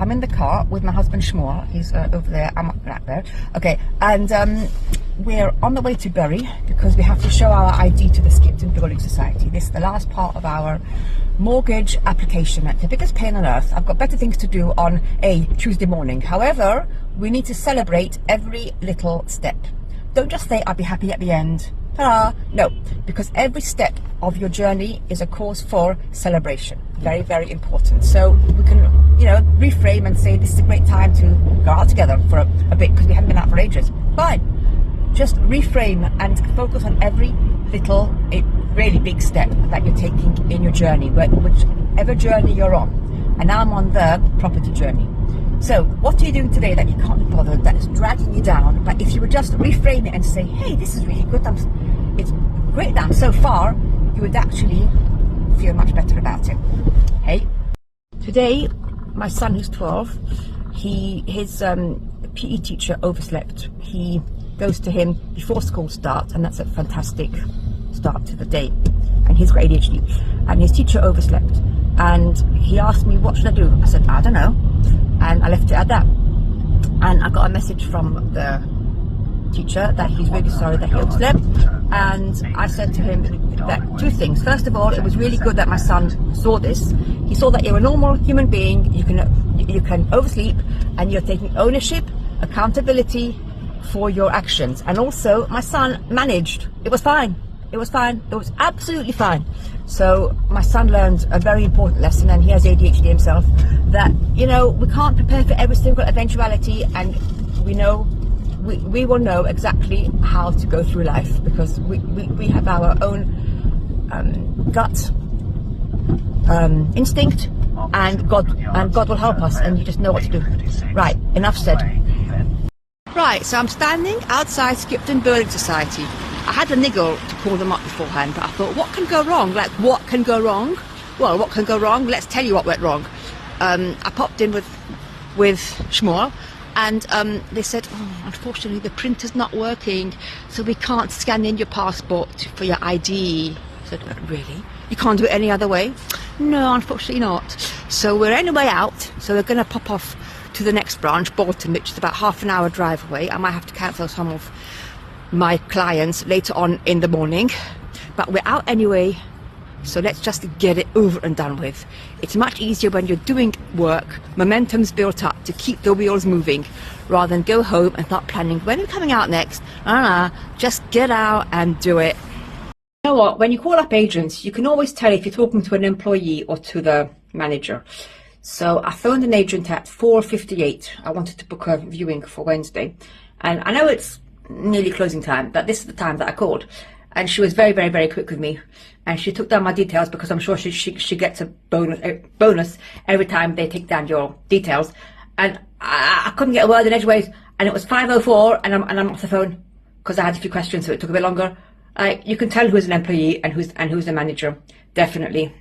I'm in the car with my husband Shmuel. He's over there, I'm up back there. Okay, and we're on the way to Bury because we have to show our ID to the Skipton Building Society. This is the last part of our mortgage application. It's the biggest pain on earth. I've got better things to do on a Tuesday morning. However, we need to celebrate every little step. Don't just say I'll be happy at the end. Ta-da! No, because every step of your journey is a cause for celebration. Very, very important. So we can, you know, reframe and say this is a great time to go out together for a bit because we haven't been out for ages. Fine. Just reframe and focus on every little, really big step that you're taking in your journey, whichever journey you're on. And now I'm on the property journey. So what are you doing today that you can't be bothered, that is dragging you down? But if you would just reframe it and say, hey, this is really good, it's great that I'm so far, you would actually feel much better about it. Hey, today my son who's 12, his PE teacher overslept. He goes to him before school starts, and that's a fantastic start to the day. And he's got ADHD, and his teacher overslept, and he asked me, what should I do? I said, I don't know, and I left it at that. And I got a message from the teacher that he's really sorry that he overslept, and I said to him that two things. First of all, it was really good that my son saw this. He saw that you're a normal human being, you can oversleep, and you're taking ownership, accountability for your actions. And also my son managed. It was fine. It was fine. It was absolutely fine. So my son learned a very important lesson, and he has ADHD himself, that, you know, we can't prepare for every single eventuality, and we will know exactly how to go through life because we have our own gut instinct, and God will help us, and you just know what to do. Right, enough said. Right, so I'm standing outside Skipton Building Society. I had a niggle to call them up beforehand, but I thought, what can go wrong? Like, what can go wrong? Well, what can go wrong? Let's tell you what went wrong. I popped in with Shmuel, and they said, oh, unfortunately the printer's not working, so we can't scan in your passport for your ID. I said, really? You can't do it any other way? No, unfortunately not. So we're anyway out, so we're going to pop off to the next branch, Bolton, which is about half an hour drive away. I might have to cancel some of my clients later on in the morning, but we're out anyway, so let's just get it over and done with. It's much easier when you're doing work, momentum's built up to keep the wheels moving, rather than go home and start planning when are we coming out next. Just get out and do it. You know what, when you call up agents, you can always tell if you're talking to an employee or to the manager. So I phoned an agent at 4:58. I wanted to book a viewing for Wednesday, and I know it's nearly closing time, but this is the time that I called, and she was very, very, very quick with me, and she took down my details because I'm sure she gets a bonus every time they take down your details, and I couldn't get a word in edgeways, and it was 5:04, and I'm off the phone because I had a few questions, so it took a bit longer. You can tell who's an employee and who's a manager, definitely.